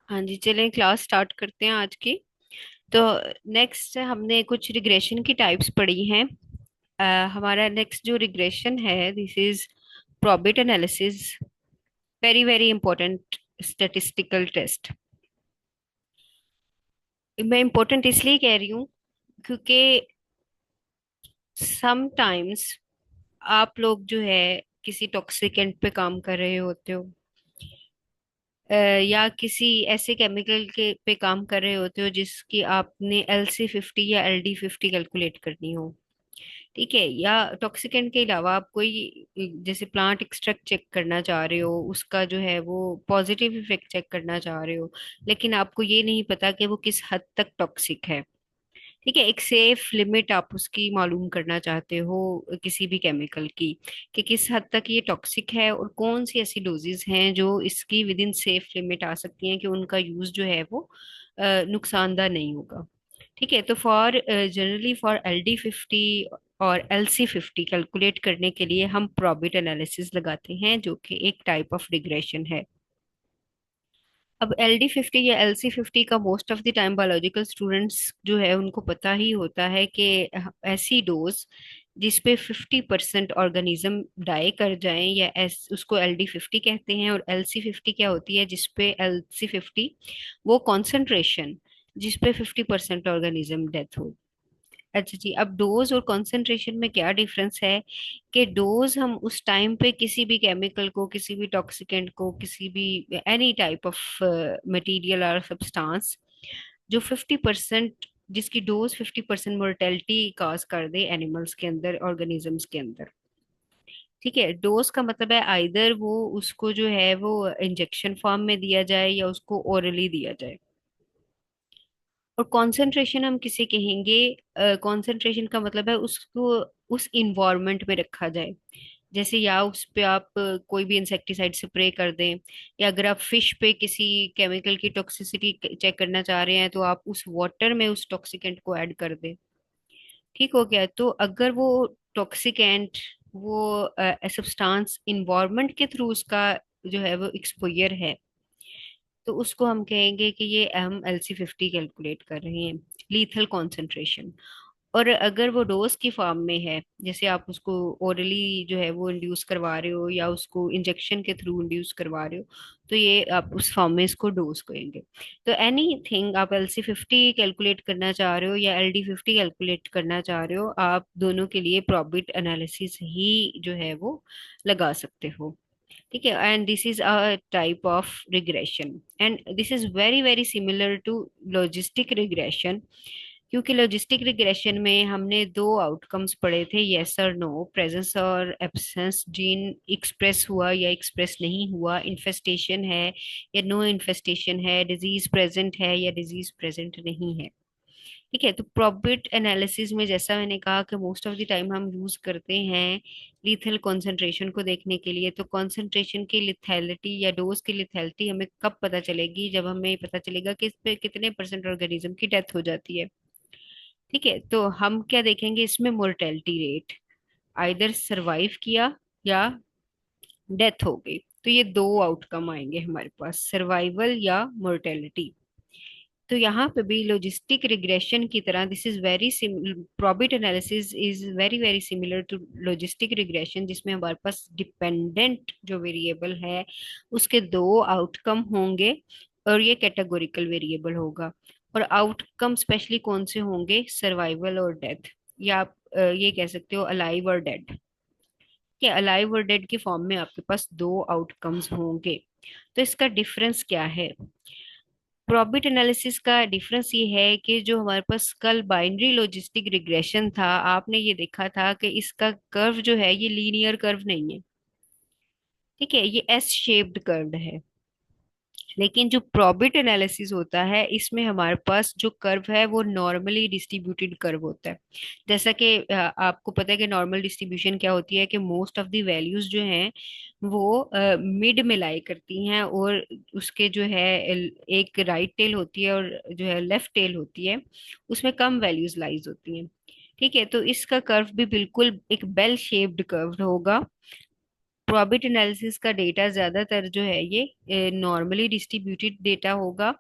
हाँ जी, चलें class start करते हैं आज की। तो नेक्स्ट हमने कुछ रिग्रेशन की टाइप्स पढ़ी हैं। हमारा नेक्स्ट जो रिग्रेशन है, this is probit analysis, very very important statistical test. मैं इंपॉर्टेंट इसलिए कह रही हूँ क्योंकि समटाइम्स आप लोग जो है किसी टॉक्सिकेंट पे काम कर रहे होते हो, या किसी ऐसे केमिकल के पे काम कर रहे होते हो जिसकी आपने LC50 या LD50 कैलकुलेट करनी हो। ठीक है, या टॉक्सिकेंट के अलावा आप कोई जैसे प्लांट एक्सट्रैक्ट चेक करना चाह रहे हो, उसका जो है वो पॉजिटिव इफेक्ट चेक करना चाह रहे हो, लेकिन आपको ये नहीं पता कि वो किस हद तक टॉक्सिक है। ठीक है, एक सेफ लिमिट आप उसकी मालूम करना चाहते हो किसी भी केमिकल की, कि किस हद तक ये टॉक्सिक है और कौन सी ऐसी डोजेस हैं जो इसकी विद इन सेफ लिमिट आ सकती हैं कि उनका यूज जो है वो नुकसानदार नहीं होगा। ठीक है, तो फॉर जनरली फॉर LD50 और LC50 कैलकुलेट करने के लिए हम प्रोबेट एनालिसिस लगाते हैं, जो कि एक टाइप ऑफ रिग्रेशन है। अब LD50 या LC50 का most of the time biological students जो है उनको पता ही होता है कि ऐसी डोज जिसपे 50% ऑर्गेनिज्म डाई कर जाएं, या उसको LD50 कहते हैं। और LC50 क्या होती है, जिसपे LC50 वो कॉन्सेंट्रेशन जिसपे 50% ऑर्गेनिज्म डेथ हो। अच्छा जी, अब डोज और कंसंट्रेशन में क्या डिफरेंस है कि डोज हम उस टाइम पे किसी भी केमिकल को, किसी भी टॉक्सिकेंट को, किसी भी एनी टाइप ऑफ मटेरियल और सब्सटेंस जो 50%, जिसकी डोज 50% मोर्टेलिटी कॉज कर दे एनिमल्स के अंदर, ऑर्गेनिजम्स के अंदर। ठीक है, डोज का मतलब है आइदर वो उसको जो है वो इंजेक्शन फॉर्म में दिया जाए या उसको ओरली दिया जाए। और कंसंट्रेशन हम किसे कहेंगे, कंसंट्रेशन का मतलब है उसको उस इन्वायरमेंट में रखा जाए। जैसे या उस पे आप कोई भी इंसेक्टिसाइड स्प्रे कर दें, या अगर आप फिश पे किसी केमिकल की टॉक्सिसिटी चेक करना चाह रहे हैं तो आप उस वाटर में उस टॉक्सिकेंट को ऐड कर दें। ठीक हो गया, तो अगर वो टॉक्सिकेंट, वो सब्सटेंस इन्वायरमेंट के थ्रू उसका जो है वो एक्सपोजर है, तो उसको हम कहेंगे कि ये हम LC50 कैलकुलेट कर रहे हैं, लीथल कॉन्सेंट्रेशन। और अगर वो डोज की फॉर्म में है, जैसे आप उसको ओरली जो है वो इंड्यूस करवा रहे हो या उसको इंजेक्शन के थ्रू इंड्यूस करवा रहे हो, तो ये आप उस फॉर्म में इसको डोज कहेंगे। तो एनी थिंग आप LC50 कैलकुलेट करना चाह रहे हो या LD50 कैलकुलेट करना चाह रहे हो, आप दोनों के लिए प्रोबेट एनालिसिस ही जो है वो लगा सकते हो। ठीक है, and this is a type of regression, and this is very very similar to logistic regression. क्योंकि लॉजिस्टिक रिग्रेशन में हमने दो आउटकम्स पढ़े थे, यस और नो, प्रेजेंस और एब्सेंस, जीन एक्सप्रेस हुआ या एक्सप्रेस नहीं हुआ, इन्फेस्टेशन है या नो इन्फेस्टेशन है, डिजीज प्रेजेंट है या डिजीज प्रेजेंट नहीं है। ठीक है, तो प्रोबेट एनालिसिस में जैसा मैंने कहा कि मोस्ट ऑफ द टाइम हम यूज करते हैं लीथल कॉन्सेंट्रेशन को देखने के लिए। तो कॉन्सेंट्रेशन की लिथैलिटी या डोज की लिथैलिटी हमें कब पता चलेगी, जब हमें पता चलेगा कि इस पे कितने परसेंट ऑर्गेनिज्म की डेथ हो जाती है। ठीक है, तो हम क्या देखेंगे इसमें, मोर्टेलिटी रेट, आइदर सरवाइव किया या डेथ हो गई। तो ये दो आउटकम आएंगे हमारे पास, सर्वाइवल या मोर्टेलिटी। तो यहाँ पे भी लॉजिस्टिक रिग्रेशन की तरह this is very probit analysis is very very similar to logistic regression, जिसमें हमारे पास डिपेंडेंट जो वेरिएबल है उसके दो आउटकम होंगे, और ये कैटेगोरिकल वेरिएबल होगा। और आउटकम स्पेशली कौन से होंगे, सर्वाइवल और डेथ, या आप ये कह सकते हो अलाइव और डेड। कि अलाइव और डेड के फॉर्म में आपके पास दो आउटकम्स होंगे। तो इसका डिफरेंस क्या है, प्रोबेट एनालिसिस का डिफरेंस ये है कि जो हमारे पास कल बाइनरी लॉजिस्टिक रिग्रेशन था, आपने ये देखा था कि इसका कर्व जो है ये लीनियर कर्व नहीं है। ठीक है, ये एस शेप्ड कर्व है। लेकिन जो प्रोबेट एनालिसिस होता है इसमें हमारे पास जो कर्व है वो नॉर्मली डिस्ट्रीब्यूटेड कर्व होता है। जैसा कि आपको पता है कि नॉर्मल डिस्ट्रीब्यूशन क्या होती है, कि मोस्ट ऑफ द वैल्यूज जो हैं वो मिड में लाई करती हैं, और उसके जो है एक राइट टेल होती है और जो है लेफ्ट टेल होती है, उसमें कम वैल्यूज लाइज होती हैं। ठीक है, तो इसका कर्व भी बिल्कुल एक बेल शेप्ड कर्व होगा। प्रॉबिट एनालिसिस का डेटा ज्यादातर जो है ये नॉर्मली डिस्ट्रीब्यूटेड डेटा होगा।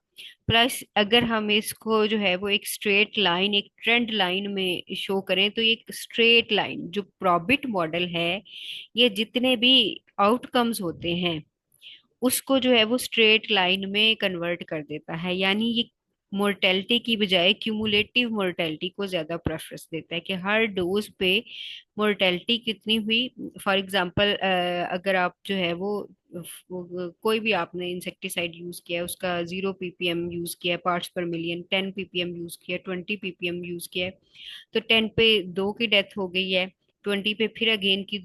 प्लस अगर हम इसको जो है वो एक स्ट्रेट लाइन, एक ट्रेंड लाइन में शो करें, तो ये एक स्ट्रेट लाइन जो प्रॉबिट मॉडल है, ये जितने भी आउटकम्स होते हैं उसको जो है वो स्ट्रेट लाइन में कन्वर्ट कर देता है। यानी ये मोर्टेलिटी की बजाय क्यूमुलेटिव मोर्टेलिटी को ज्यादा प्रेफरेंस देता है कि हर डोज पे मोर्टेलिटी कितनी हुई। फॉर एग्जांपल अगर आप जो है वो कोई भी आपने इंसेक्टिसाइड यूज किया है, उसका 0 ppm यूज किया है पार्ट्स पर मिलियन, 10 ppm यूज किया है, 20 ppm यूज किया है, तो 10 पे दो की डेथ हो गई है, 20 पे फिर अगेन की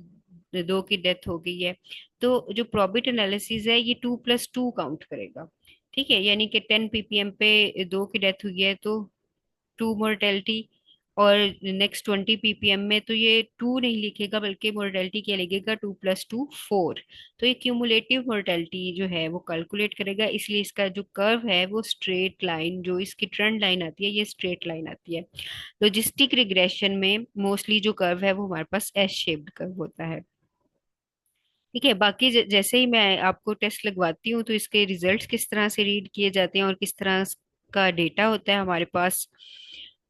दो की डेथ हो गई है। तो जो प्रॉबिट एनालिसिस है ये 2+2 काउंट करेगा। ठीक है, यानी कि 10 ppm पे दो की डेथ हुई है तो टू मोर्टेलिटी, और नेक्स्ट 20 ppm में तो ये टू नहीं लिखेगा बल्कि मोर्टेलिटी क्या लिखेगा, 2+2 4। तो ये क्यूमुलेटिव मोर्टेलिटी जो है वो कैलकुलेट करेगा, इसलिए इसका जो कर्व है वो स्ट्रेट लाइन, जो इसकी ट्रेंड लाइन आती है ये स्ट्रेट लाइन आती है। लॉजिस्टिक रिग्रेशन में मोस्टली जो कर्व है वो हमारे पास एस शेप्ड कर्व होता है। ठीक है, बाकी जैसे ही मैं आपको टेस्ट लगवाती हूँ तो इसके रिजल्ट्स किस तरह से रीड किए जाते हैं और किस तरह का डेटा होता है हमारे पास,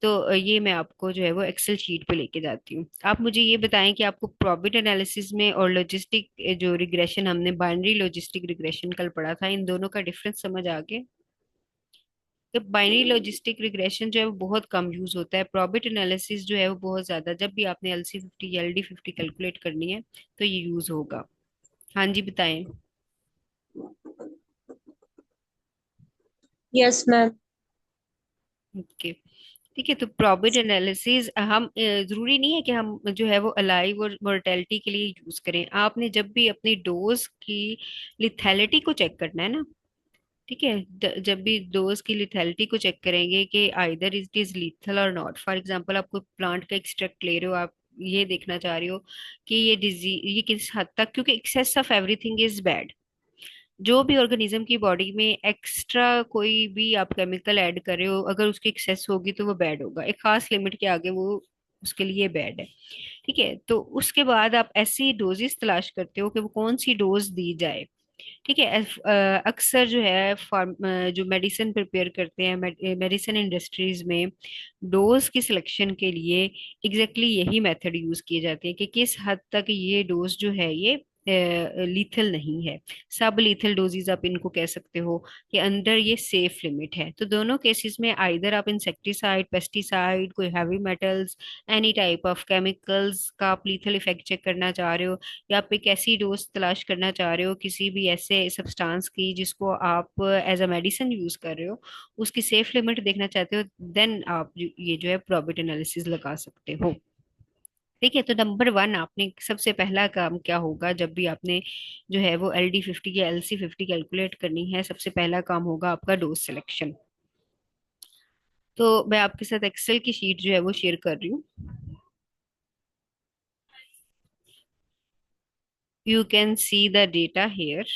तो ये मैं आपको जो है वो एक्सेल शीट पे लेके जाती हूँ। आप मुझे ये बताएं कि आपको प्रॉबिट एनालिसिस में और लॉजिस्टिक जो रिग्रेशन हमने बाइनरी लॉजिस्टिक रिग्रेशन कल पढ़ा था, इन दोनों का डिफरेंस समझ आ गया? कि बाइनरी लॉजिस्टिक रिग्रेशन जो है वो बहुत कम यूज होता है, प्रॉबिट एनालिसिस जो है वो बहुत ज्यादा, जब भी आपने LC50 या LD50 कैलकुलेट करनी है तो ये यूज होगा। हाँ जी, बताएं। Yes ma'am. ओके, ठीक है, तो प्रॉबिट एनालिसिस हम जरूरी नहीं है कि हम जो है वो अलाइव और मोर्टेलिटी के लिए यूज करें। आपने जब भी अपनी डोज की लिथैलिटी को चेक करना है ना, ठीक है, जब भी डोज की लिथैलिटी को चेक करेंगे कि आइदर इट इज लीथल और नॉट। फॉर एग्जांपल आप कोई प्लांट का एक्सट्रैक्ट ले रहे हो, आप ये देखना चाह रहे हो कि ये डिजीज ये किस हद तक, क्योंकि excess of everything is bad. जो भी ऑर्गेनिज्म की बॉडी में एक्स्ट्रा कोई भी आप केमिकल ऐड कर रहे हो, अगर उसकी एक्सेस होगी तो वो बैड होगा, एक खास लिमिट के आगे वो उसके लिए बैड है। ठीक है, तो उसके बाद आप ऐसी डोजेस तलाश करते हो कि वो कौन सी डोज दी जाए। ठीक है, अक्सर जो है जो मेडिसिन प्रिपेयर करते हैं मेडिसिन इंडस्ट्रीज में, डोज की सिलेक्शन के लिए एग्जैक्टली यही मेथड यूज किए जाते हैं कि किस हद तक ये डोज जो है ये लीथल नहीं है। सब लीथल डोजेज आप इनको कह सकते हो कि अंदर ये सेफ लिमिट है। तो दोनों केसेस में आइदर आप इंसेक्टिसाइड, पेस्टिसाइड, कोई heavy metals, any type of chemicals का आप लीथल इफेक्ट चेक करना चाह रहे हो, या आप एक ऐसी डोज तलाश करना चाह रहे हो किसी भी ऐसे सब्सटेंस की जिसको आप एज अ मेडिसिन यूज कर रहे हो, उसकी सेफ लिमिट देखना चाहते हो, देन आप ये जो है प्रॉबिट एनालिसिस लगा सकते हो। ठीक है, तो नंबर वन, आपने सबसे पहला काम क्या होगा जब भी आपने जो है वो LD50 या LC50 कैलकुलेट करनी है, सबसे पहला काम होगा आपका डोज सिलेक्शन। तो मैं आपके साथ एक्सेल की शीट जो है वो शेयर कर रही हूँ, you can see the data here.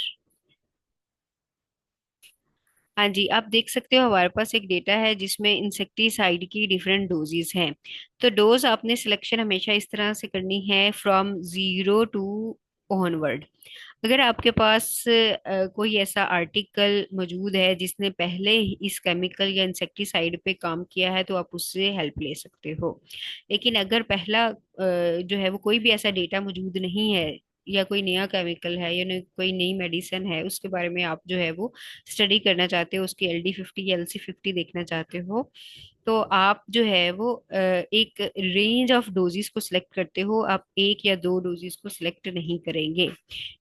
हाँ जी, आप देख सकते हो हमारे पास एक डेटा है जिसमें इंसेक्टिसाइड की डिफरेंट डोजेस हैं। तो डोज आपने सिलेक्शन हमेशा इस तरह से करनी है, फ्रॉम 0 to ऑनवर्ड। अगर आपके पास कोई ऐसा आर्टिकल मौजूद है जिसने पहले ही इस केमिकल या इंसेक्टिसाइड पे काम किया है, तो आप उससे हेल्प ले सकते हो। लेकिन अगर पहला जो है वो कोई भी ऐसा डेटा मौजूद नहीं है, या कोई नया केमिकल है या कोई नई मेडिसिन है उसके बारे में आप जो है वो स्टडी करना चाहते हो, उसकी LD50 या LC50 देखना चाहते हो, तो आप जो है वो एक रेंज ऑफ डोजेस को सिलेक्ट करते हो। आप एक या दो डोजेस को सिलेक्ट नहीं करेंगे।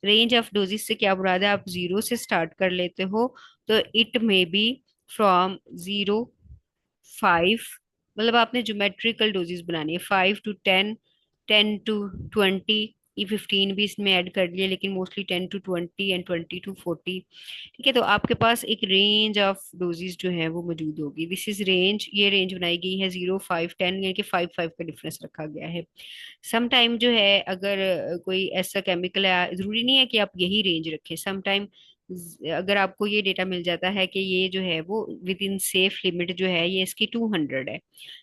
रेंज ऑफ डोजेस से क्या मुराद है, आप 0 से स्टार्ट कर लेते हो, तो इट मे बी फ्रॉम 0, 5, मतलब आपने ज्योमेट्रिकल डोजेस बनानी है, 5 to 10, 10 to 20, ये 15 भी इसमें ऐड कर लिए, लेकिन मोस्टली 10 to 20 एंड 20 to 40। ठीक है, तो आपके पास एक रेंज ऑफ डोजेस जो है वो मौजूद होगी। दिस इज रेंज, ये रेंज बनाई गई है 0, 5, 10, यानी कि 5 5 का डिफरेंस रखा गया है। सम टाइम जो है अगर कोई ऐसा केमिकल है, जरूरी नहीं है कि आप यही रेंज रखें, सम टाइम अगर आपको ये डेटा मिल जाता है कि ये जो है वो विद इन सेफ लिमिट जो है ये इसकी 200 है,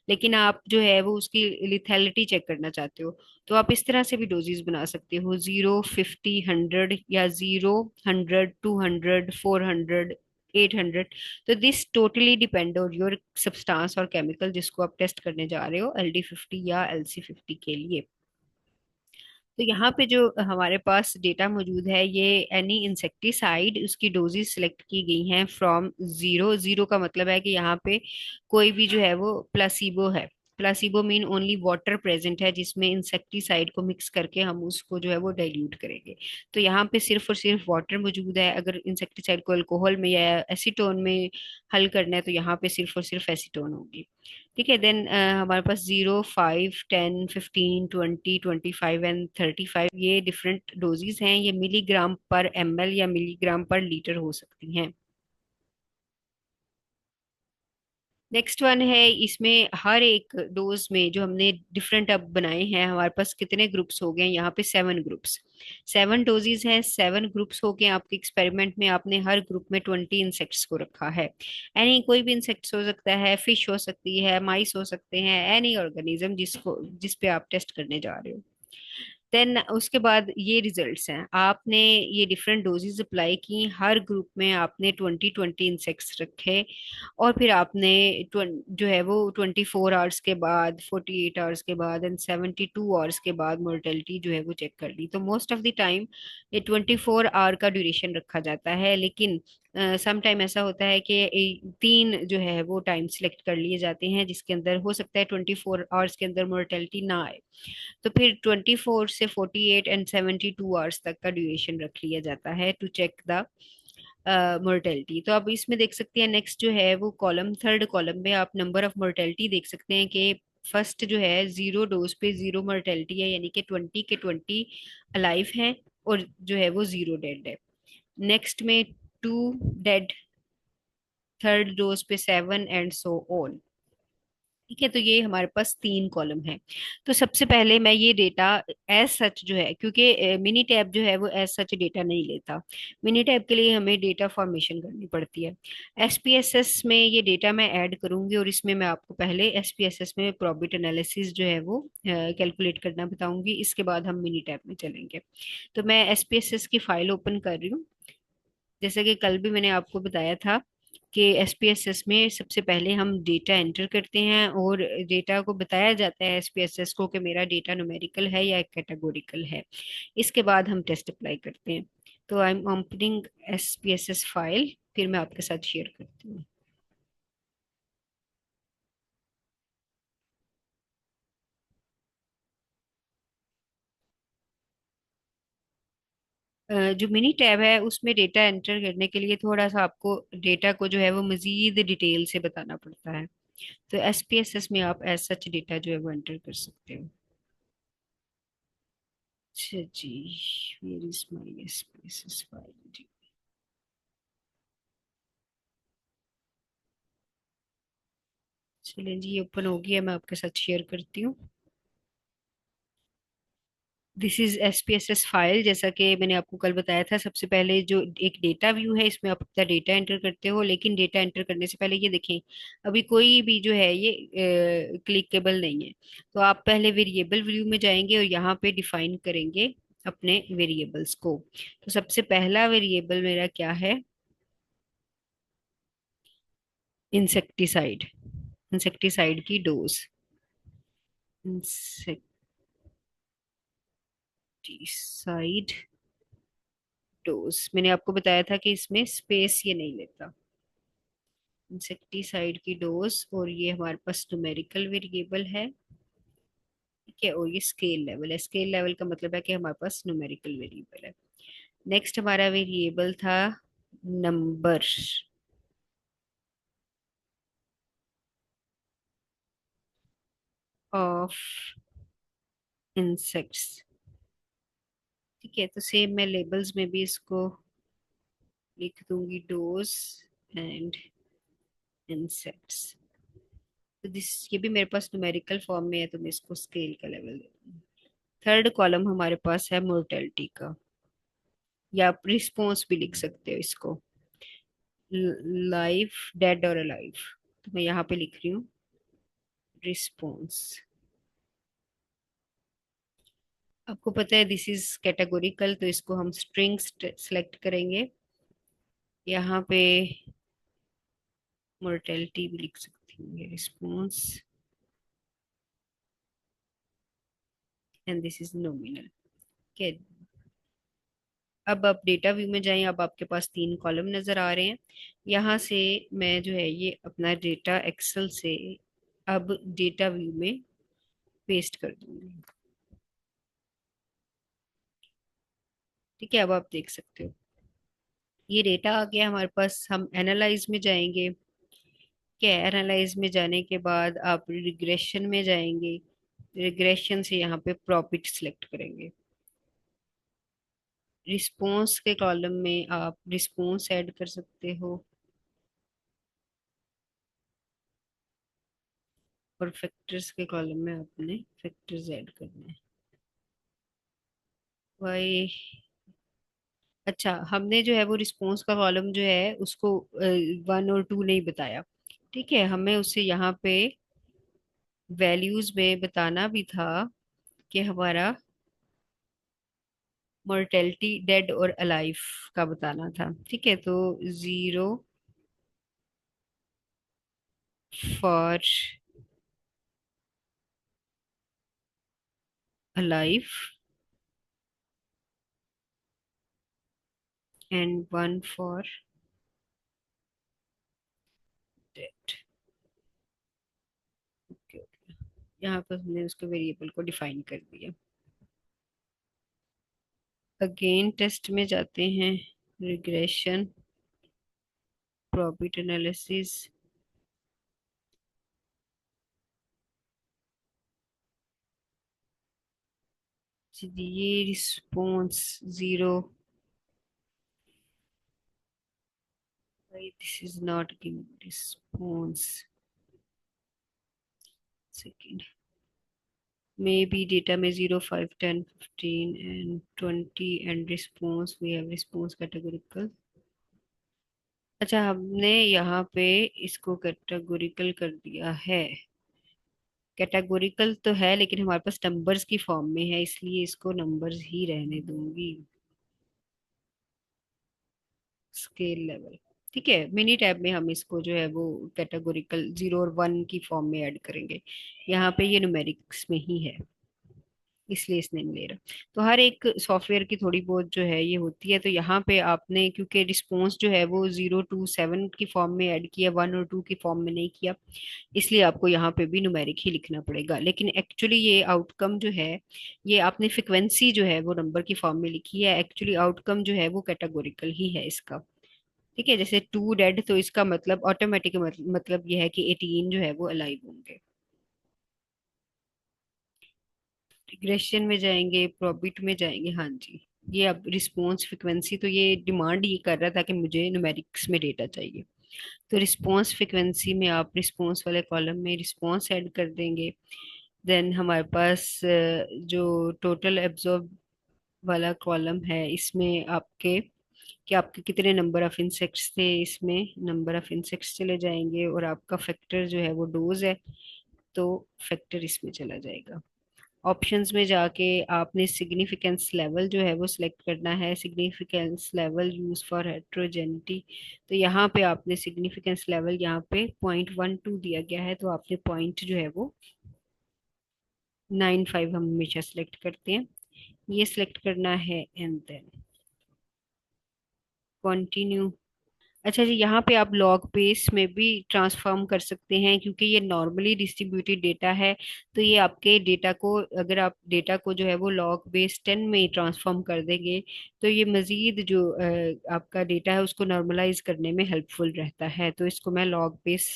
लेकिन आप जो है वो उसकी लिथैलिटी चेक करना चाहते हो, तो आप इस तरह से भी डोजेस बना सकते हो, 0, 50, 100, या 0, 100, 200, 400, 800। तो this totally depend on your substance और केमिकल जिसको आप टेस्ट करने जा रहे हो LD50 या LC50 के लिए। तो यहाँ पे जो हमारे पास डेटा मौजूद है, ये एनी इंसेक्टिसाइड उसकी डोजेस सिलेक्ट की गई हैं फ्रॉम जीरो। जीरो का मतलब है कि यहाँ पे कोई भी जो है वो प्लासीबो है। Placebo mean only water present है जिसमें इंसेक्टिसाइड को मिक्स करके हम उसको जो है वो डाइल्यूट करेंगे। तो यहाँ पे सिर्फ और सिर्फ वाटर मौजूद है। अगर इंसेक्टिसाइड को अल्कोहल में या एसीटोन में हल करना है तो यहाँ पे सिर्फ और सिर्फ एसीटोन होगी। ठीक है, देन हमारे पास 0, 5, 10, 15, 20, 25 एंड 35 ये डिफरेंट डोजेज हैं। ये मिलीग्राम पर ml या मिलीग्राम पर लीटर हो सकती हैं। नेक्स्ट वन है, इसमें हर एक डोज में जो हमने डिफरेंट अब बनाए हैं, हमारे पास कितने ग्रुप्स हो गए हैं? यहाँ पे 7 ग्रुप्स, 7 डोजेज हैं, 7 ग्रुप्स हो गए आपके एक्सपेरिमेंट में। आपने हर ग्रुप में 20 इंसेक्ट्स को रखा है। एनी कोई भी इंसेक्ट्स हो सकता है, फिश हो सकती है, माइस हो सकते हैं, एनी ऑर्गेनिज्म जिस पे आप टेस्ट करने जा रहे हो। देन उसके बाद ये रिजल्ट्स हैं। आपने ये डिफरेंट डोजेज अप्लाई की, हर ग्रुप में आपने 20 20 इंसेक्ट्स रखे, और फिर आपने जो है वो 24 आवर्स के बाद, 48 आवर्स के बाद एंड 72 आवर्स के बाद मोर्टेलिटी जो है वो चेक कर ली। तो मोस्ट ऑफ द टाइम ये 24 आवर का ड्यूरेशन रखा जाता है, लेकिन सम टाइम ऐसा होता है कि 3 जो है वो टाइम सिलेक्ट कर लिए जाते हैं जिसके अंदर हो सकता है 24 आवर्स के अंदर मोर्टेलिटी ना आए। तो फिर 24 से 48 एंड 72 आवर्स तक का ड्यूरेशन रख लिया जाता है टू चेक द मोर्टेलिटी। तो आप इसमें देख सकते हैं, नेक्स्ट जो है वो कॉलम, थर्ड कॉलम में आप नंबर ऑफ मोर्टेलिटी देख सकते हैं कि फर्स्ट जो है 0 डोज पे 0 मोर्टेलिटी है, यानी कि 20 के 20 अलाइव हैं, और जो है वो 0 डेड है। नेक्स्ट में 2 डेड, थर्ड डोज पे 7 एंड सो ऑन। ठीक है, तो ये हमारे पास 3 कॉलम है। तो सबसे पहले मैं ये डेटा एज सच जो है, क्योंकि मिनी टैब जो है वो एज सच डेटा नहीं लेता, मिनी टैब के लिए हमें डेटा फॉर्मेशन करनी पड़ती है। एसपीएसएस में ये डेटा मैं ऐड करूंगी, और इसमें मैं आपको पहले एसपीएसएस में प्रोबेट एनालिसिस जो है वो कैलकुलेट करना बताऊंगी, इसके बाद हम मिनी टैब में चलेंगे। तो मैं एसपीएसएस की फाइल ओपन कर रही हूँ। जैसे कि कल भी मैंने आपको बताया था कि एसपीएसएस में सबसे पहले हम डेटा एंटर करते हैं, और डेटा को बताया जाता है एसपीएसएस को कि मेरा डेटा न्यूमेरिकल है या कैटेगोरिकल है। इसके बाद हम टेस्ट अप्लाई करते हैं। तो I am opening SPSS file, फिर मैं आपके साथ शेयर करती हूँ। जो मिनी टैब है उसमें डेटा एंटर करने के लिए थोड़ा सा आपको डेटा को जो है वो मजीद डिटेल से बताना पड़ता है। तो एसपीएसएस में आप एज सच डेटा जो है वो एंटर कर सकते हो। अच्छा जी, where is my SPSS file जी। चलें जी, ये ओपन हो गया, मैं आपके साथ शेयर करती हूँ। This is SPSS file. जैसा कि मैंने आपको कल बताया था, सबसे पहले जो एक डेटा व्यू है इसमें आप अपना डेटा एंटर करते हो, लेकिन डेटा एंटर करने से पहले ये देखें, अभी कोई भी जो है ये क्लिकेबल नहीं है। तो आप पहले वेरिएबल व्यू में जाएंगे और यहाँ पे डिफाइन करेंगे अपने वेरिएबल्स को। तो सबसे पहला वेरिएबल मेरा क्या है? इंसेक्टिसाइड। इंसेक्टिसाइड की डोज। इंसेक्टिसाइड डोज, मैंने आपको बताया था कि इसमें स्पेस ये नहीं लेता। इंसेक्टिसाइड की डोज, और ये हमारे पास न्यूमेरिकल वेरिएबल है। ठीक है, और ये स्केल लेवल है। स्केल लेवल का मतलब है कि हमारे पास न्यूमेरिकल वेरिएबल है। नेक्स्ट हमारा वेरिएबल था नंबर ऑफ इंसेक्ट्स। ठीक है, तो सेम मैं लेबल्स में भी इसको लिख दूंगी, डोज एंड इंसेक्ट्स। तो दिस ये भी मेरे पास न्यूमेरिकल फॉर्म में है, तो मैं इसको स्केल का लेवल दे दूंगी। थर्ड कॉलम हमारे पास है मोर्टेलिटी का। या आप रिस्पॉन्स भी लिख सकते हो इसको, लाइफ, डेड और अलाइव। तो मैं यहाँ पे लिख रही हूँ रिस्पॉन्स। आपको पता है दिस इज कैटेगोरिकल, तो इसको हम स्ट्रिंग सेलेक्ट करेंगे। यहाँ पे मोर्टेलिटी भी लिख सकती हूँ, response and this is nominal. ठीक है, अब आप डेटा व्यू में जाएं। अब आपके पास तीन कॉलम नजर आ रहे हैं। यहाँ से मैं जो है ये अपना डेटा एक्सेल से अब डेटा व्यू में पेस्ट कर दूंगी। ठीक है, अब आप देख सकते हो ये डेटा आ गया हमारे पास। हम एनालाइज में जाएंगे। क्या, एनालाइज में जाने के बाद आप रिग्रेशन में जाएंगे। रिग्रेशन से यहाँ पे प्रॉफिट सिलेक्ट करेंगे। रिस्पॉन्स के कॉलम में आप रिस्पॉन्स ऐड कर सकते हो, और फैक्टर्स के कॉलम में आपने फैक्टर्स ऐड करने हैं। भाई, अच्छा, हमने जो है वो रिस्पॉन्स का कॉलम जो है उसको 1 और 2 नहीं बताया। ठीक है, हमें उसे यहाँ पे वैल्यूज में बताना भी था कि हमारा मोर्टेलिटी डेड और अलाइव का बताना था। ठीक है, तो 0 for alive and 1 for dead. Okay, यहाँ पर हमने उसको वेरिएबल को डिफाइन कर दिया। अगेन टेस्ट में जाते हैं, रिग्रेशन, प्रॉफिट एनालिसिस। ये response 0, this is not giving response. Second, maybe data में 0, 5, 10, 15 and 20 and response, we have response categorical. अच्छा, हमने यहाँ पे इसको कैटेगोरिकल कर दिया है। कैटेगोरिकल तो है लेकिन हमारे पास नंबर्स की फॉर्म में है, इसलिए इसको नंबर्स ही रहने दूंगी। स्केल लेवल, ठीक है, मिनी टैब में हम इसको जो है वो कैटेगोरिकल 0 और 1 की फॉर्म में ऐड करेंगे। यहाँ पे ये न्यूमेरिक्स में ही है, इसलिए इसने नहीं ले रहा। तो हर एक सॉफ्टवेयर की थोड़ी बहुत जो है ये होती है। तो यहाँ पे आपने क्योंकि रिस्पॉन्स जो है वो 0 to 7 की फॉर्म में ऐड किया, 1 और 2 की फॉर्म में नहीं किया, इसलिए आपको यहाँ पे भी न्यूमेरिक ही लिखना पड़ेगा। लेकिन एक्चुअली ये आउटकम जो है, ये आपने फ्रिक्वेंसी जो है वो नंबर की फॉर्म में लिखी है, एक्चुअली आउटकम जो है वो कैटेगोरिकल ही है इसका। ठीक है, जैसे 2 डेड, तो इसका मतलब ऑटोमेटिक मतलब ये है कि 18 जो है वो अलाइव होंगे। रिग्रेशन में जाएंगे, प्रोबिट में जाएंगे। हाँ जी, ये अब रिस्पॉन्स फ्रिक्वेंसी, तो ये डिमांड ये कर रहा था कि मुझे न्यूमेरिक्स में डेटा चाहिए। तो रिस्पॉन्स फ्रिक्वेंसी में आप रिस्पॉन्स वाले कॉलम में रिस्पॉन्स ऐड कर देंगे। देन हमारे पास जो टोटल एब्जॉर्ब वाला कॉलम है, इसमें आपके कि आपके कितने नंबर ऑफ इंसेक्ट्स थे, इसमें नंबर ऑफ इंसेक्ट्स चले जाएंगे, और आपका फैक्टर जो है वो डोज है, तो फैक्टर इसमें चला जाएगा। ऑप्शंस में जाके आपने सिग्निफिकेंस लेवल जो है वो सिलेक्ट करना है। Significance level use for heterogeneity, तो यहाँ पे आपने सिग्निफिकेंस लेवल यहाँ पे 0.12 दिया गया है, तो आपने पॉइंट जो है वो 95 हम हमेशा सिलेक्ट करते हैं, ये सिलेक्ट करना है। And then continue. अच्छा जी, यहाँ पे आप लॉग बेस में भी ट्रांसफॉर्म कर सकते हैं, क्योंकि ये नॉर्मली डिस्ट्रीब्यूटेड डेटा है। तो ये आपके डेटा को, अगर आप डेटा को जो है वो लॉग बेस 10 में ट्रांसफॉर्म कर देंगे, तो ये मजीद जो आपका डेटा है उसको नॉर्मलाइज करने में हेल्पफुल रहता है। तो इसको मैं लॉग बेस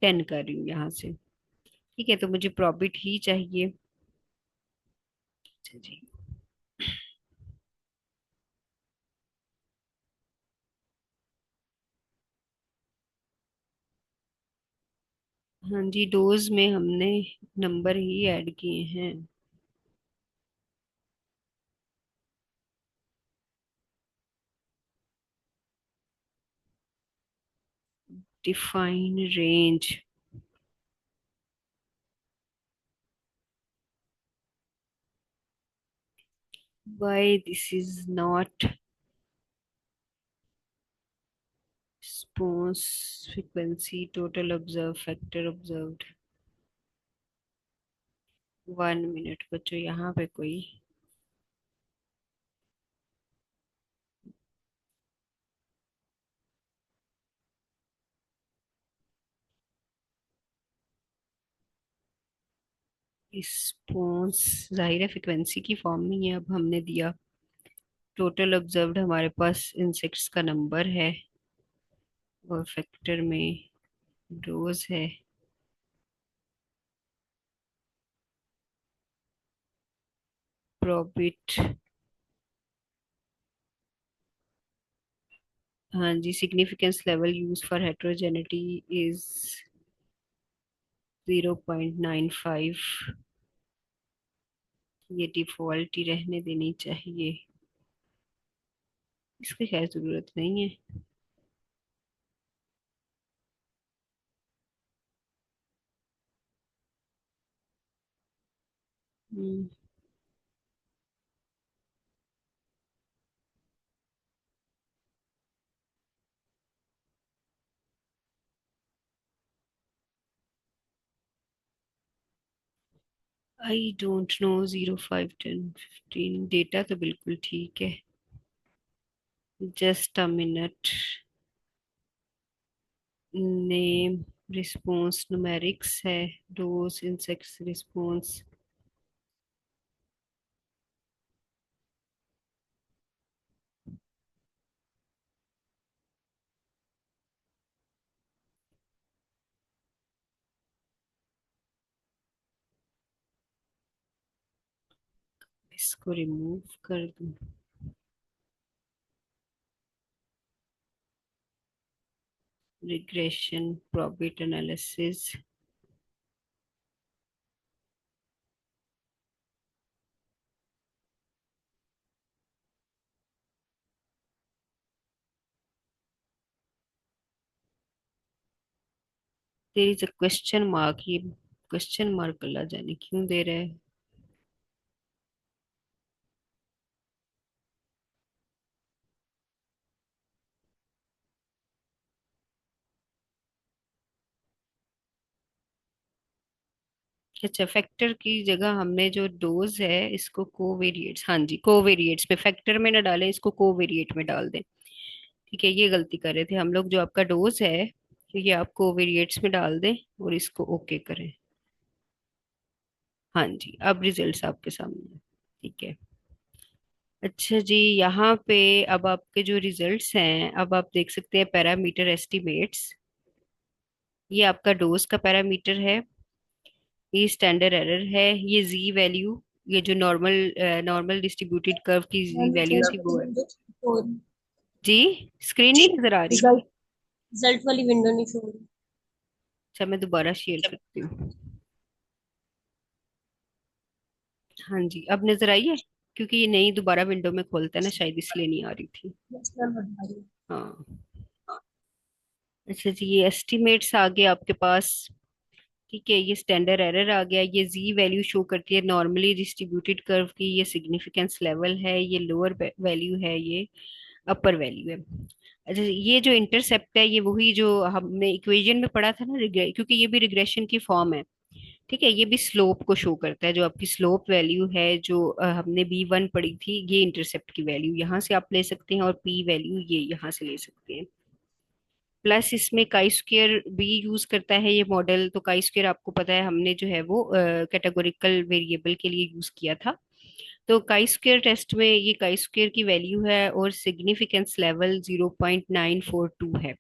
10 कर रही हूँ यहाँ से। ठीक है, तो मुझे प्रॉफिट ही चाहिए। अच्छा जी, हाँ जी, डोज में हमने नंबर ही ऐड किए हैं। Define range. Why this is not response frequency total observe factor observed. 1 minute बच्चों, यहाँ पे कोई रिस्पॉन्स जाहिर है फ्रिक्वेंसी की फॉर्म में ही है। अब हमने दिया टोटल ऑब्जर्व्ड, हमारे पास इंसेक्ट्स का नंबर है और फैक्टर में डोज है। प्रॉफिट, हाँ जी, significance level use for heterogeneity is 0.95। ये डिफॉल्ट ही रहने देनी चाहिए, इसकी खैर जरूरत नहीं है। आई डोंट नो, 0, 5, 10, 15 डेटा तो बिल्कुल ठीक है। Just a minute. Name, response numerics है, डोज इंसेक्ट्स रिस्पॉन्स। इसको रिमूव कर दूं। Regression, probit analysis. There is a question mark, ये क्वेश्चन मार्क अल्लाह जाने क्यों दे रहा है। अच्छा, फैक्टर की जगह हमने जो डोज है इसको कोवेरिएट्स, हाँ जी कोवेरिएट्स में, फैक्टर में ना डालें, इसको कोवेरिएट में डाल दें। ठीक है, ये गलती कर रहे थे हम लोग। जो आपका डोज है ये आप कोवेरिएट्स में डाल दें और इसको ओके करें। हाँ जी, अब रिजल्ट्स आपके सामने हैं। ठीक है। अच्छा जी, यहाँ पे अब आपके जो रिजल्ट्स हैं, अब आप देख सकते हैं पैरामीटर एस्टिमेट्स। ये आपका डोज का पैरामीटर है, ये स्टैंडर्ड एरर है, ये जी वैल्यू, ये जो नॉर्मल नॉर्मल डिस्ट्रीब्यूटेड कर्व की जी मैम वैल्यू रिजल्ट थी वाली वो है। विंडो शो जी, स्क्रीन नहीं नजर आ रही। रिजल्ट रिजल्ट वाली विंडो नहीं शो हो रही। अच्छा, मैं दोबारा शेयर करती हूँ। हाँ जी, अब नजर आई है, क्योंकि ये नई दोबारा विंडो में खोलता है ना, शायद इसलिए नहीं आ रही थी। यस मैम बता रही हाँ। अच्छा जी, ये एस्टिमेट्स आ गए आपके पास। ठीक है, ये स्टैंडर्ड एरर आ गया, ये जी वैल्यू शो करती है नॉर्मली डिस्ट्रीब्यूटेड कर्व की, ये सिग्निफिकेंस लेवल है, ये लोअर वैल्यू है, ये अपर वैल्यू है। अच्छा, ये जो इंटरसेप्ट है ये वही जो हमने इक्वेशन में पढ़ा था ना, क्योंकि ये भी रिग्रेशन की फॉर्म है। ठीक है, ये भी स्लोप को शो करता है, जो आपकी स्लोप वैल्यू है जो हमने B1 पढ़ी थी, ये इंटरसेप्ट की वैल्यू यहाँ से आप ले सकते हैं और P वैल्यू ये यहाँ से ले सकते हैं। प्लस इसमें काई स्क्वेयर भी यूज करता है ये मॉडल। तो काई स्क्वेयर आपको पता है हमने जो है वो कैटेगोरिकल वेरिएबल के लिए यूज किया था। तो काई स्क्वेयर टेस्ट में ये काई स्क्वेयर की वैल्यू है और सिग्निफिकेंस लेवल 0.942 है।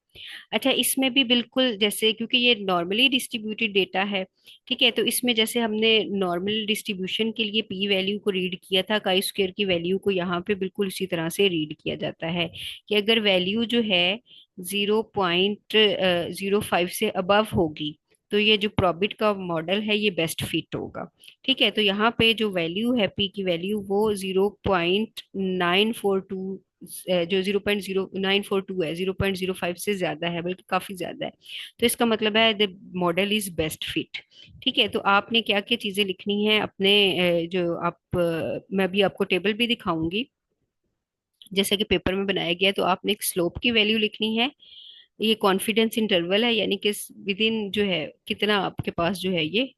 अच्छा, इसमें भी बिल्कुल जैसे, क्योंकि ये नॉर्मली डिस्ट्रीब्यूटेड डेटा है, ठीक है, तो इसमें जैसे हमने नॉर्मल डिस्ट्रीब्यूशन के लिए पी वैल्यू को रीड किया था, काई स्क्वेयर की वैल्यू को यहाँ पे बिल्कुल उसी तरह से रीड किया जाता है कि अगर वैल्यू जो है 0.05 से अबव होगी तो ये जो प्रॉबिट का मॉडल है ये बेस्ट फिट होगा। ठीक है, तो यहाँ पे जो वैल्यू है पी की वैल्यू वो 0.942 जो 0.0942 है, 0.05 से ज्यादा है, बल्कि काफी ज्यादा है। तो इसका मतलब है the model is best fit. ठीक है, तो आपने क्या क्या चीजें लिखनी है अपने जो आप मैं भी आपको टेबल भी दिखाऊंगी जैसे कि पेपर में बनाया गया है। तो आपने एक स्लोप की वैल्यू लिखनी है, ये कॉन्फिडेंस इंटरवल है, यानी कि विद इन जो है कितना आपके पास जो है ये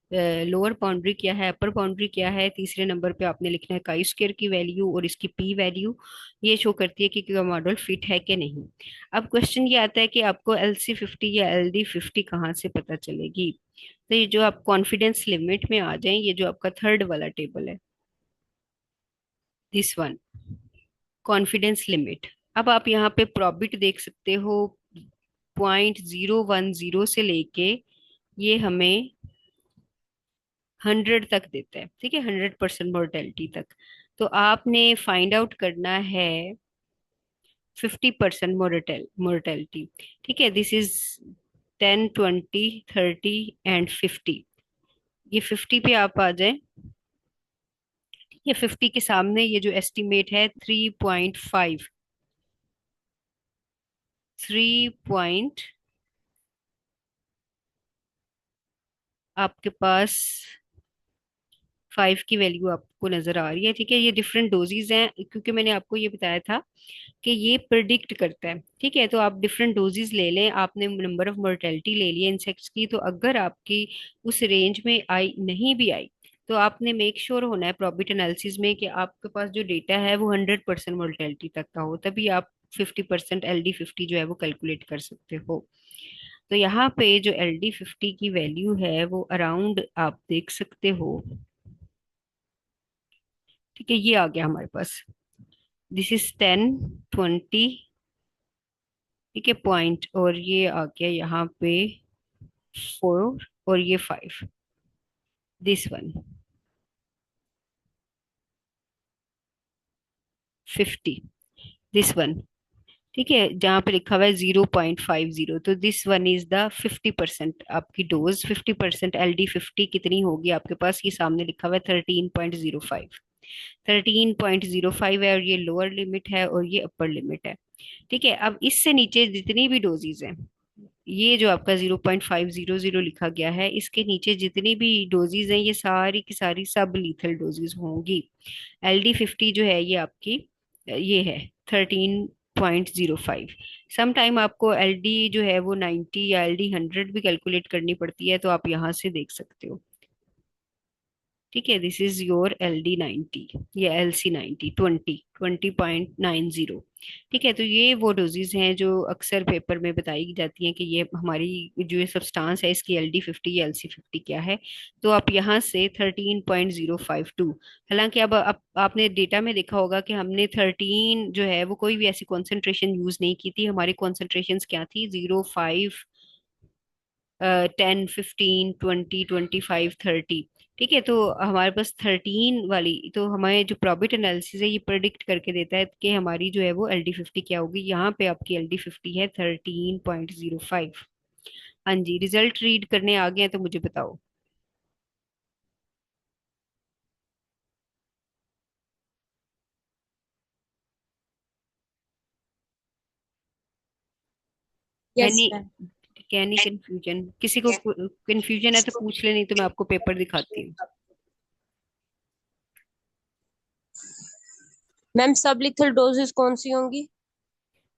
लोअर बाउंड्री क्या है, अपर बाउंड्री क्या है। तीसरे नंबर पे आपने लिखना है काई स्क्वायर की वैल्यू और इसकी पी वैल्यू, ये शो करती है कि मॉडल फिट है कि नहीं। अब क्वेश्चन ये आता है कि आपको LC50 या LD50 कहाँ से पता चलेगी। तो ये जो आप कॉन्फिडेंस लिमिट में आ जाए, ये जो आपका थर्ड वाला टेबल है, दिस वन, कॉन्फिडेंस लिमिट। अब आप यहाँ पे प्रॉबिट देख सकते हो, 0.010 से लेके ये हमें 100 तक देता है। ठीक है, 100% मोर्टेलिटी तक। तो आपने फाइंड आउट करना है 50% मोर्टेलिटी। ठीक है, दिस इज 10, 20, 30 एंड 50। ये 50 पे आप आ जाए। ये 50 के सामने ये जो एस्टिमेट है 3.5, 3 आपके पास 5 की वैल्यू आपको नजर आ रही है। ठीक है, ये डिफरेंट डोजेज हैं, क्योंकि मैंने आपको ये बताया था कि ये प्रिडिक्ट करता है। ठीक है, तो आप डिफरेंट डोजेज ले लें। आपने नंबर ऑफ मोर्टेलिटी ले लिया इंसेक्ट्स की, तो अगर आपकी उस रेंज में आई नहीं भी आई, तो आपने मेक श्योर होना है प्रॉबिट एनालिसिस में कि आपके पास जो डेटा है वो 100% मोर्टेलिटी तक का हो, तभी आप 50% LD50 जो है वो कैलकुलेट कर सकते हो। तो यहाँ पे जो LD50 की वैल्यू है वो अराउंड आप देख सकते हो। ठीक है, ये आ गया हमारे पास, दिस इज 10, 20। ठीक है, पॉइंट, और ये आ गया यहाँ पे 4, और ये 5, दिस वन 50, दिस वन। ठीक है, जहाँ पे लिखा हुआ है 0.50, तो दिस वन इज द 50% आपकी डोज। 50% LD50 कितनी होगी आपके पास, ये सामने लिखा हुआ है 13.05। 13.05 है, और ये लोअर लिमिट है और ये अपर लिमिट है। ठीक है, अब इससे नीचे जितनी भी डोजेज हैं, ये जो आपका 0.500 लिखा गया है, इसके नीचे जितनी भी डोजेज हैं ये सारी की सारी सब लीथल डोजेज होंगी। LD50 जो है ये आपकी ये है 13.05। सम टाइम आपको LD जो है वो 90 या LD100 भी कैलकुलेट करनी पड़ती है, तो आप यहाँ से देख सकते हो। ठीक है, दिस इज योर LD90 या LC90, 20.90। ठीक है, तो ये वो डोजेज हैं जो अक्सर पेपर में बताई जाती हैं कि ये हमारी जो ये सब्सटेंस है इसकी LD50 या LC50 क्या है। तो आप यहाँ से 13.052, हालांकि अब आपने डेटा में देखा होगा कि हमने 13 जो है वो कोई भी ऐसी कॉन्सेंट्रेशन यूज नहीं की थी। हमारी कॉन्सेंट्रेशन क्या थी, 0, 5, 10, 15, 20, 25, 30। ठीक है, तो हमारे पास 13 वाली, तो हमारे जो प्रॉबिट एनालिसिस है ये प्रिडिक्ट करके देता है कि हमारी जो है वो LD50 क्या होगी। यहाँ पे आपकी LD50 है 13.05। हाँ जी, रिजल्ट रीड करने आ गए हैं तो मुझे बताओ। है यस नहीं, मैम। क्या नहीं कंफ्यूजन, किसी को कंफ्यूजन है तो पूछ ले, नहीं तो मैं आपको पेपर दिखाती हूँ। मैम सब लिथल डोजेस कौन सी होंगी?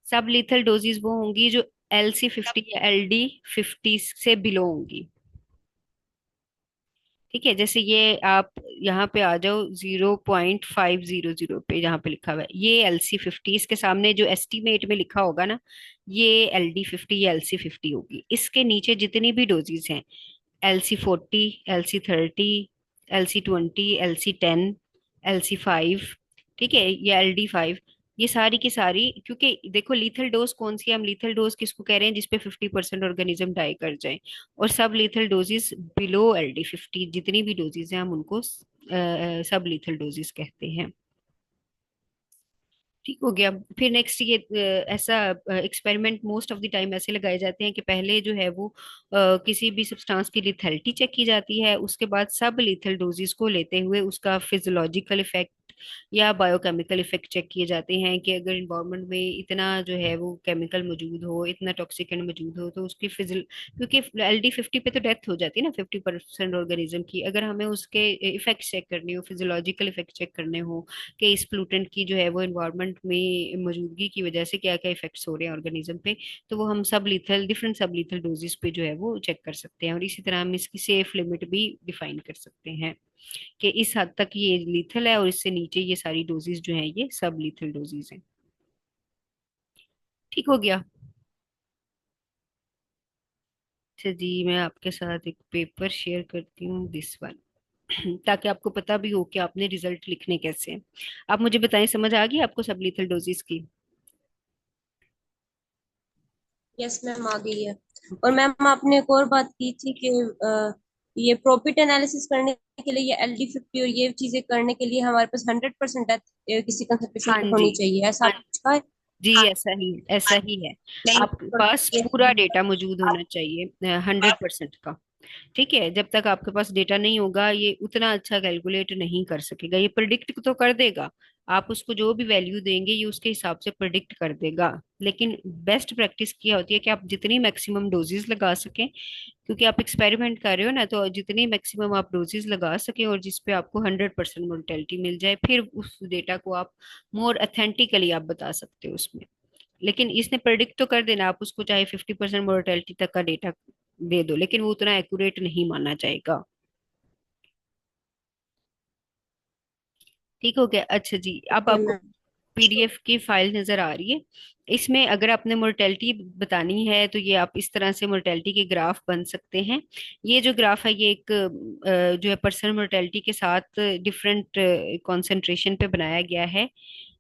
सब लीथल डोजेज वो होंगी जो LC50 या LD50 से बिलो होंगी। ठीक है, जैसे ये आप यहाँ पे आ जाओ 0.500 पे, जहाँ पे लिखा हुआ है ये LC50, इसके सामने जो एस्टीमेट में लिखा होगा ना, ये LD50 या LC50 होगी। इसके नीचे जितनी भी डोजेज हैं, LC40, LC30, LC20, LC10, LC5, ठीक है, या LD5, ये सारी की सारी, क्योंकि देखो लीथल डोज कौन सी है, हम लीथल डोज किसको कह रहे हैं, जिसपे 50% ऑर्गेनिज्म डाई कर जाए। और सब लीथल डोजेस बिलो LD50 जितनी भी डोजेस हैं हम उनको सब लीथल डोजेस कहते हैं। ठीक हो गया। फिर नेक्स्ट ये ऐसा experiment most of the time ऐसे लगाए जाते हैं कि पहले जो है वो किसी भी सब्सटेंस की लिथैलिटी चेक की जाती है, उसके बाद सब लिथल डोजेस को लेते हुए उसका फिजियोलॉजिकल इफेक्ट या बायोकेमिकल इफेक्ट चेक किए जाते हैं कि अगर इन्वायरमेंट में इतना जो है वो केमिकल मौजूद हो, इतना टॉक्सिकेंट मौजूद हो, तो उसकी फिजिल, क्योंकि LD50 पे तो डेथ हो जाती है ना 50% ऑर्गेनिज्म की। अगर हमें उसके इफेक्ट चेक करने हो, फिजियोलॉजिकल इफेक्ट चेक करने हो कि इस पोल्यूटेंट की जो है वो इन्वायरमेंट में मौजूदगी की वजह से क्या क्या इफेक्ट्स हो रहे हैं ऑर्गेनिज्म पे, तो वो हम सब लीथल डिफरेंट सब लीथल डोजेस पे जो है वो चेक कर सकते हैं। और इसी तरह हम इसकी सेफ लिमिट भी डिफाइन कर सकते हैं कि इस हद तक ये लीथल है और इससे नीचे ये सारी डोजेस जो है ये सब लीथल डोजेस हैं। ठीक हो गया। अच्छा जी, मैं आपके साथ एक पेपर शेयर करती हूँ, दिस वन, ताकि आपको पता भी हो कि आपने रिजल्ट लिखने कैसे हैं। आप मुझे बताएं, समझ आ गई आपको सब लीथल डोजेस की? यस मैम, आ गई है। और मैम आपने एक और बात की थी कि ये प्रॉफिट एनालिसिस करने के लिए, ये LD50 और ये चीजें करने के लिए हमारे पास 100% डेथ किसी कंसंट्रेशन हाँ पे जी। होनी चाहिए, ऐसा हाँ आपने पूछा है? जी, हाँ। ऐसा ही, ऐसा ही है। नहीं, आपके पास पूरा डेटा मौजूद होना चाहिए, 100% का। ठीक है, जब तक आपके पास डेटा नहीं होगा ये उतना अच्छा कैलकुलेट नहीं कर सकेगा। ये प्रिडिक्ट तो कर देगा, आप उसको जो भी वैल्यू देंगे ये उसके हिसाब से प्रिडिक्ट कर देगा। लेकिन बेस्ट प्रैक्टिस क्या होती है कि आप जितनी मैक्सिमम डोजेस लगा सकें, क्योंकि आप एक्सपेरिमेंट कर रहे हो ना, तो जितनी मैक्सिमम आप डोजेस लगा सकें और जिसपे आपको 100% मोर्टेलिटी मिल जाए, फिर उस डेटा को आप मोर अथेंटिकली आप बता सकते हो उसमें। लेकिन इसने प्रेडिक्ट तो कर देना, आप उसको चाहे 50% मोर्टेलिटी तक का डेटा दे दो, लेकिन वो उतना एक्यूरेट नहीं माना जाएगा। ठीक हो गया। अच्छा जी, अब ओके आपको मैम। PDF की फाइल नजर आ रही है? इसमें अगर आपने मोर्टेलिटी बतानी है तो ये आप इस तरह से मोर्टेलिटी के ग्राफ बन सकते हैं। ये जो ग्राफ है ये एक जो है पर्सनल मोर्टेलिटी के साथ डिफरेंट कंसंट्रेशन पे बनाया गया है।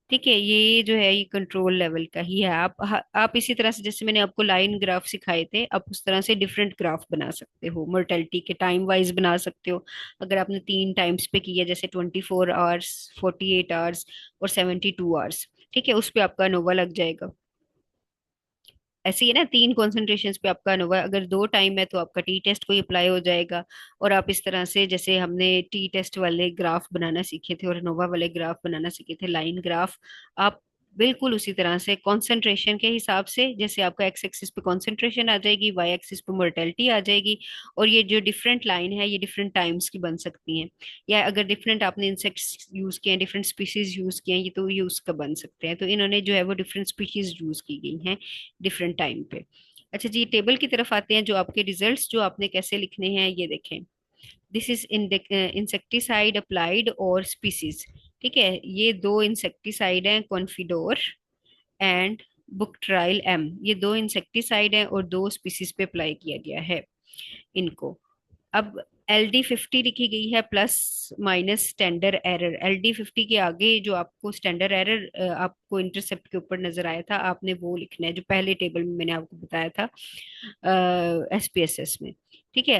ठीक है, ये जो है ये कंट्रोल लेवल का ही है। आप इसी तरह से जैसे मैंने आपको लाइन ग्राफ सिखाए थे, आप उस तरह से डिफरेंट ग्राफ बना सकते हो, मोर्टेलिटी के टाइम वाइज बना सकते हो। अगर आपने 3 टाइम्स पे किया, जैसे 24 आवर्स, 48 आवर्स और 72 आवर्स, ठीक है, उस पे आपका अनोवा लग जाएगा। ऐसे ही है ना, 3 कॉन्सेंट्रेशंस पे आपका अनोवा, अगर 2 टाइम है तो आपका टी टेस्ट को अप्लाई हो जाएगा। और आप इस तरह से, जैसे हमने टी टेस्ट वाले ग्राफ बनाना सीखे थे और अनोवा वाले ग्राफ बनाना सीखे थे, लाइन ग्राफ, आप बिल्कुल उसी तरह से कंसंट्रेशन के हिसाब से, जैसे आपका एक्स एक्सिस पे कंसंट्रेशन आ जाएगी, वाई एक्सिस पे मोर्टेलिटी आ जाएगी, और ये जो डिफरेंट लाइन है ये डिफरेंट टाइम्स की बन सकती हैं। या अगर डिफरेंट आपने इंसेक्ट्स यूज किए हैं, डिफरेंट स्पीशीज यूज किए हैं, ये तो यूज का बन सकते हैं। तो इन्होंने जो है वो डिफरेंट स्पीशीज यूज की गई हैं डिफरेंट टाइम पे। अच्छा जी, टेबल की तरफ आते हैं, जो आपके रिजल्ट्स जो आपने कैसे लिखने हैं ये देखें। दिस इज इंसेक्टिसाइड अप्लाइड और स्पीसीज। ठीक है, ये दो इंसेक्टिसाइड हैं, कॉन्फिडोर एंड बुकट्राइल एम, ये दो इंसेक्टिसाइड हैं और दो स्पीसीज पे अप्लाई किया गया है इनको। अब LD50 लिखी गई है plus minus standard error. LD50 के आगे जो आपको स्टैंडर्ड एरर आपको इंटरसेप्ट के ऊपर नजर आया था, आपने वो लिखना है जो पहले टेबल में मैंने आपको बताया था SPSS में। ठीक है,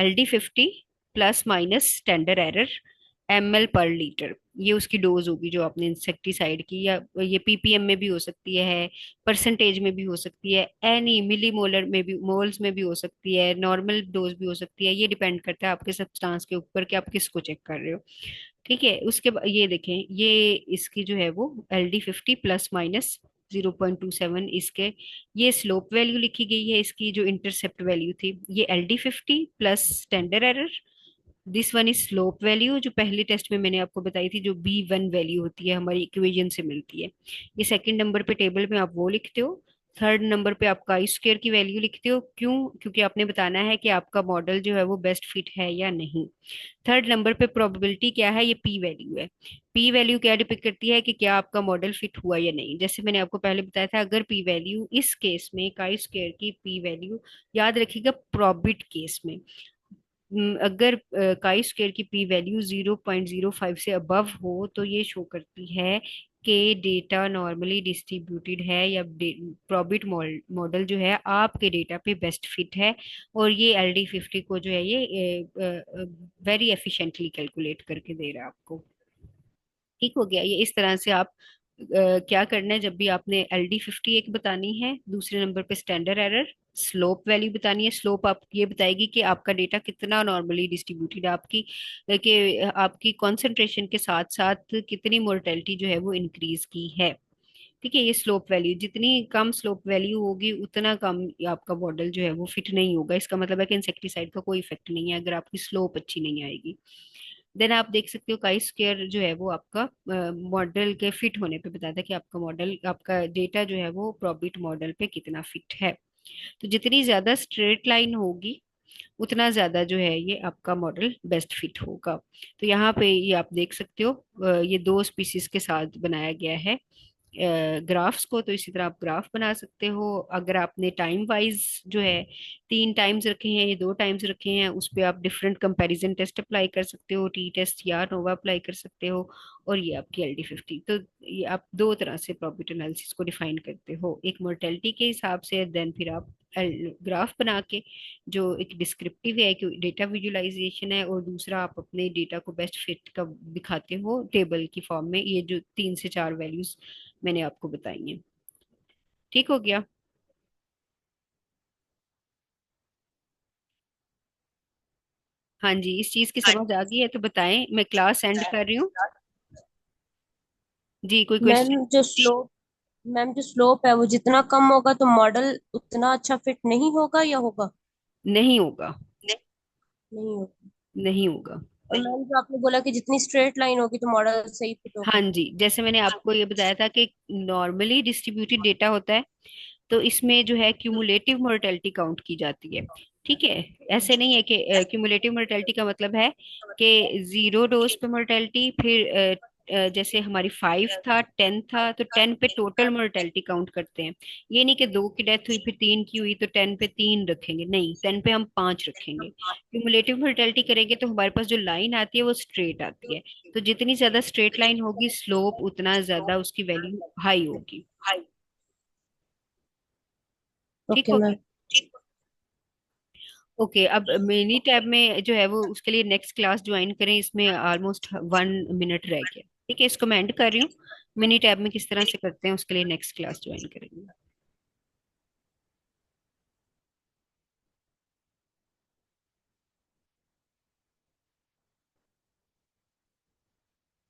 LD50 plus minus standard error ml/लीटर, ये उसकी डोज होगी जो आपने इंसेक्टिसाइड की। या ये ppm में भी हो सकती है, परसेंटेज में भी हो सकती है, एनी मिली मोलर में भी, मोल्स में भी हो सकती है, नॉर्मल डोज भी हो सकती है। ये डिपेंड करता है आपके सब्सटेंस के ऊपर कि आप किसको चेक कर रहे हो। ठीक है, उसके बाद ये देखें, ये इसकी जो है वो LD50 प्लस माइनस 0.27 इसके, ये स्लोप वैल्यू लिखी गई है इसकी, जो इंटरसेप्ट वैल्यू थी। ये LD50 plus standard error, this one is slope value जो पहले टेस्ट में मैंने आपको बताई थी, जो B1 वैल्यू होती है हमारी इक्वेशन से मिलती है। ये सेकंड नंबर पे टेबल में आप वो लिखते हो। थर्ड नंबर पे आप काई स्क्वायर की वैल्यू लिखते हो, क्यों? क्योंकि आपने बताना है कि आपका मॉडल जो है वो बेस्ट फिट है या नहीं। थर्ड नंबर पे प्रोबेबिलिटी क्या है, ये P वैल्यू है। P वैल्यू क्या डिपेंड करती है कि क्या आपका मॉडल फिट हुआ या नहीं। जैसे मैंने आपको पहले बताया था, अगर P वैल्यू इस केस में काई स्क्वायर की P वैल्यू, याद रखिएगा प्रोबिट केस में, अगर काई स्क्वायर की P वैल्यू 0.05 से अबव हो तो ये शो करती है कि डेटा नॉर्मली डिस्ट्रीब्यूटेड है, या प्रोबिट मॉडल जो है आपके डेटा पे बेस्ट फिट है। और ये LD50 को जो है ये वेरी एफिशिएंटली कैलकुलेट करके दे रहा है आपको। ठीक हो गया, ये इस तरह से आप क्या करना है, जब भी आपने LD50 एक बतानी है, दूसरे नंबर पे स्टैंडर्ड एरर, स्लोप वैल्यू बतानी है। स्लोप आप ये बताएगी कि आपका डेटा कितना नॉर्मली डिस्ट्रीब्यूटेड है, आपकी कंसंट्रेशन के साथ साथ कितनी मोर्टेलिटी जो है वो इंक्रीज की है। ठीक है, ये स्लोप वैल्यू, जितनी कम स्लोप वैल्यू होगी उतना कम ये आपका मॉडल जो है वो फिट नहीं होगा। इसका मतलब है कि इंसेक्टिसाइड का कोई इफेक्ट नहीं है अगर आपकी स्लोप अच्छी नहीं आएगी। देन आप देख सकते हो काई स्क्वायर जो है वो आपका मॉडल के फिट होने पे बताता है कि आपका मॉडल, आपका डेटा जो है वो प्रोबिट मॉडल पे कितना फिट है। तो जितनी ज्यादा स्ट्रेट लाइन होगी उतना ज्यादा जो है ये आपका मॉडल बेस्ट फिट होगा। तो यहाँ पे ये आप देख सकते हो, ये दो स्पीसीज के साथ बनाया गया है ग्राफ्स को। तो इसी तरह आप ग्राफ बना सकते हो। अगर आपने टाइम वाइज जो है 3 टाइम्स रखे हैं या 2 टाइम्स रखे हैं, उस पे आप डिफरेंट कंपैरिजन टेस्ट अप्लाई कर सकते हो, टी टेस्ट या नोवा अप्लाई कर सकते हो। और ये आपकी LD50। तो ये आप दो तरह से प्रॉफिट एनालिसिस को डिफाइन करते हो, एक मोर्टेलिटी के हिसाब से, देन फिर आप ग्राफ बना के, जो एक डिस्क्रिप्टिव है कि डेटा विजुअलाइजेशन है, और दूसरा आप अपने डेटा को बेस्ट फिट का दिखाते हो टेबल की फॉर्म में, ये जो 3 से 4 वैल्यूज मैंने आपको बताई हैं। ठीक हो गया? हाँ जी, इस चीज की समझ आ गई है तो बताएं, मैं क्लास एंड कर रही हूँ। जी, कोई मैम क्वेश्चन? जो स्लोप मैम जो स्लोप है वो जितना कम होगा तो मॉडल उतना अच्छा फिट नहीं होगा या होगा? नहीं होगा। नहीं होगा। नहीं होगा। और मैम जो आपने बोला कि जितनी स्ट्रेट लाइन होगी तो मॉडल सही फिट हाँ होगा। जी, जैसे मैंने आपको ये बताया था कि नॉर्मली डिस्ट्रीब्यूटेड डेटा होता है, तो इसमें जो है क्यूमुलेटिव मोर्टेलिटी काउंट की जाती है। ठीक है, ऐसे नहीं है कि क्यूमुलेटिव मोर्टेलिटी का मतलब है कि 0 डोज पे मोर्टेलिटी, फिर जैसे हमारी 5 था 10 था तो 10 पे टोटल मोर्टेलिटी काउंट करते हैं। ये नहीं कि 2 की डेथ हुई फिर 3 की हुई तो 10 पे 3 रखेंगे, नहीं, 10 पे हम 5 रखेंगे। क्यूमुलेटिव मोर्टेलिटी करेंगे तो हमारे पास जो लाइन आती है वो स्ट्रेट आती है। तो जितनी ज्यादा स्ट्रेट लाइन होगी स्लोप उतना ज्यादा उसकी वैल्यू हाई होगी। ठीक ओके हो मैम। गया? ओके, अब मिनी टैब में जो है वो उसके लिए नेक्स्ट क्लास ज्वाइन करें, इसमें ऑलमोस्ट 1 मिनट रह गया। ठीक है, इसको मैं एंड कर रही हूँ। मिनी टैब में किस तरह से करते हैं उसके लिए नेक्स्ट क्लास ज्वाइन करेंगे।